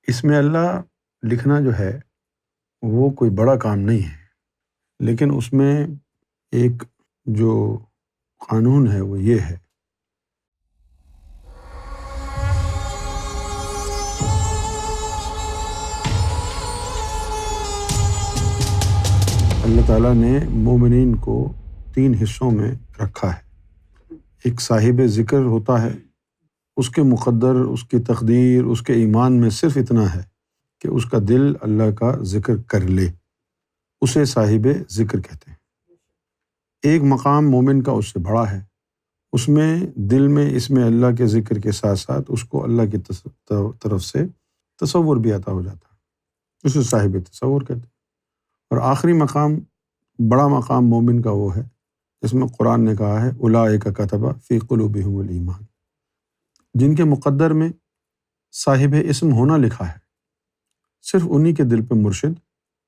اس میں اللہ لکھنا جو ہے وہ کوئی بڑا کام نہیں ہے، لیکن اس میں ایک جو قانون ہے وہ یہ ہے اللہ تعالیٰ نے مومنین کو 3 حصوں میں رکھا ہے۔ ایک صاحب ذکر ہوتا ہے، اس کے مقدر، اس کی تقدیر، اس کے ایمان میں صرف اتنا ہے کہ اس کا دل اللہ کا ذکر کر لے، اسے صاحب ذکر کہتے ہیں۔ ایک مقام مومن کا اس سے بڑا ہے، اس میں دل میں اسم اللہ کے ذکر کے ساتھ ساتھ اس کو اللہ کی طرف سے تصور بھی عطا ہو جاتا ہے، اسے صاحب تصور کہتے ہیں۔ اور آخری مقام، بڑا مقام مومن کا وہ ہے جس میں قرآن نے کہا ہے اولئک کتب فی قلوبہم الایمان، جن کے مقدر میں صاحب اسم ہونا لکھا ہے، صرف انہی کے دل پہ مرشد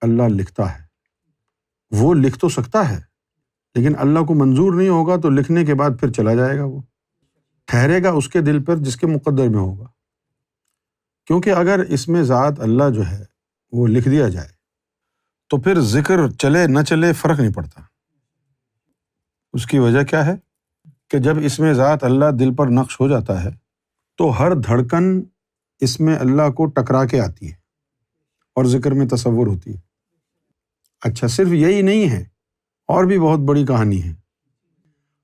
اللہ لکھتا ہے۔ وہ لکھ تو سکتا ہے لیکن اللہ کو منظور نہیں ہوگا تو لکھنے کے بعد پھر چلا جائے گا، وہ ٹھہرے گا اس کے دل پر جس کے مقدر میں ہوگا۔ کیونکہ اگر اس میں ذات اللہ جو ہے وہ لکھ دیا جائے تو پھر ذکر چلے نہ چلے فرق نہیں پڑتا۔ اس کی وجہ کیا ہے کہ جب اس میں ذات اللہ دل پر نقش ہو جاتا ہے تو ہر دھڑکن اس میں اللہ کو ٹکرا کے آتی ہے اور ذکر میں تصور ہوتی ہے۔ اچھا، صرف یہی نہیں ہے، اور بھی بہت بڑی کہانی ہے۔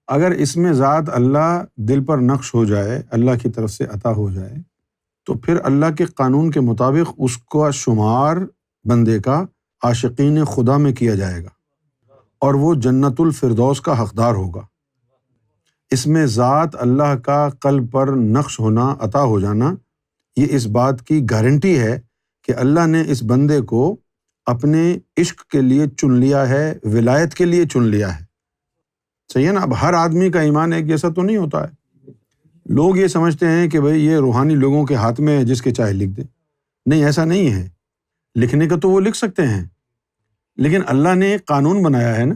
اگر اس میں ذات اللہ دل پر نقش ہو جائے، اللہ کی طرف سے عطا ہو جائے، تو پھر اللہ کے قانون کے مطابق اس کا شمار بندے کا عاشقین خدا میں کیا جائے گا اور وہ جنت الفردوس کا حقدار ہوگا۔ اس میں ذات اللہ کا قلب پر نقش ہونا، عطا ہو جانا، یہ اس بات کی گارنٹی ہے کہ اللہ نے اس بندے کو اپنے عشق کے لیے چن لیا ہے، ولایت کے لیے چن لیا ہے۔ صحیح ہے نا؟ اب ہر آدمی کا ایمان ایک جیسا تو نہیں ہوتا ہے۔ لوگ یہ سمجھتے ہیں کہ بھئی یہ روحانی لوگوں کے ہاتھ میں ہے، جس کے چاہے لکھ دے۔ نہیں، ایسا نہیں ہے۔ لکھنے کا تو وہ لکھ سکتے ہیں، لیکن اللہ نے ایک قانون بنایا ہے نا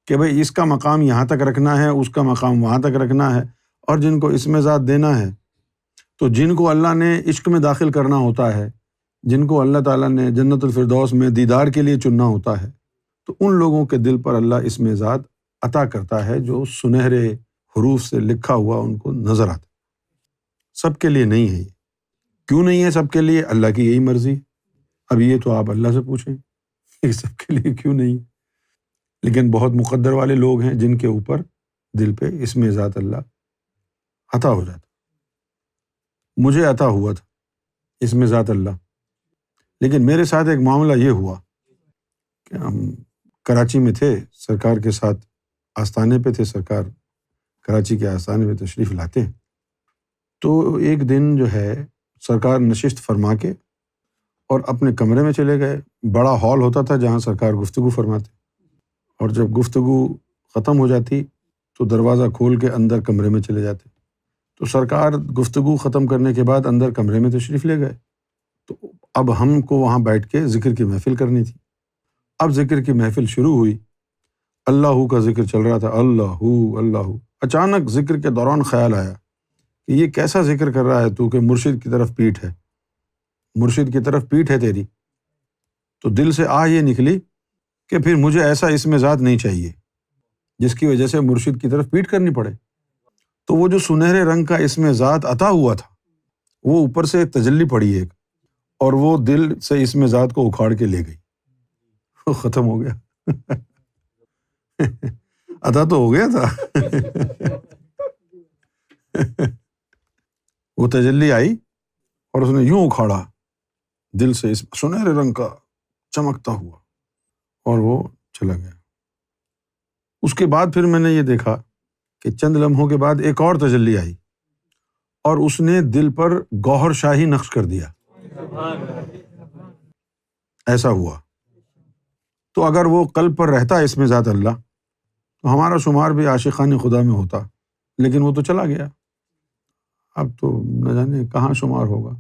کہ بھئی اس کا مقام یہاں تک رکھنا ہے، اس کا مقام وہاں تک رکھنا ہے، اور جن کو اس میں ذات دینا ہے، تو جن کو اللہ نے عشق میں داخل کرنا ہوتا ہے، جن کو اللہ تعالیٰ نے جنت الفردوس میں دیدار کے لیے چننا ہوتا ہے، تو ان لوگوں کے دل پر اللہ اس میں ذات عطا کرتا ہے جو سنہرے حروف سے لکھا ہوا ان کو نظر آتا ہے۔ سب کے لیے نہیں ہے یہ۔ کیوں نہیں ہے سب کے لیے؟ اللہ کی یہی مرضی ہے۔ اب یہ تو آپ اللہ سے پوچھیں کہ سب کے لیے کیوں نہیں؟ لیکن بہت مقدر والے لوگ ہیں جن کے اوپر دل پہ اس میں ذات اللہ عطا ہو جاتا۔ مجھے عطا ہوا تھا اس میں ذات اللہ، لیکن میرے ساتھ ایک معاملہ یہ ہوا کہ ہم کراچی میں تھے، سرکار کے ساتھ آستانے پہ تھے، سرکار کراچی کے آستانے پہ تشریف لاتے ہیں۔ تو ایک دن جو ہے سرکار نشست فرما کے اور اپنے کمرے میں چلے گئے۔ بڑا ہال ہوتا تھا جہاں سرکار گفتگو فرماتے، اور جب گفتگو ختم ہو جاتی تو دروازہ کھول کے اندر کمرے میں چلے جاتے۔ تو سرکار گفتگو ختم کرنے کے بعد اندر کمرے میں تشریف لے گئے، تو اب ہم کو وہاں بیٹھ کے ذکر کی محفل کرنی تھی۔ اب ذکر کی محفل شروع ہوئی، اللہ کا ذکر چل رہا تھا، اللہ اللہ۔ اچانک ذکر کے دوران خیال آیا کہ یہ کیسا ذکر کر رہا ہے تو کہ مرشد کی طرف پیٹھ ہے، مرشد کی طرف پیٹھ ہے تیری۔ تو دل سے یہ نکلی کہ پھر مجھے ایسا اس میں ذات نہیں چاہیے جس کی وجہ سے مرشد کی طرف پیٹھ کرنی پڑے۔ تو وہ جو سنہرے رنگ کا اس میں ذات عطا ہوا تھا، وہ اوپر سے تجلی پڑی ایک، اور وہ دل سے اس میں ذات کو اکھاڑ کے لے گئی، وہ ختم ہو گیا۔ عطا تو ہو گیا تھا۔ وہ تجلی آئی اور اس نے یوں اکھاڑا دل سے اس سنہرے رنگ کا چمکتا ہوا، اور وہ چلا گیا۔ اس کے بعد پھر میں نے یہ دیکھا کہ چند لمحوں کے بعد ایک اور تجلی آئی اور اس نے دل پر گوہر شاہی نقش کر دیا۔ ایسا ہوا۔ تو اگر وہ قلب پر رہتا اس میں ذات اللہ تو ہمارا شمار بھی عاشقان خدا میں ہوتا، لیکن وہ تو چلا گیا، اب تو نہ جانے کہاں شمار ہوگا۔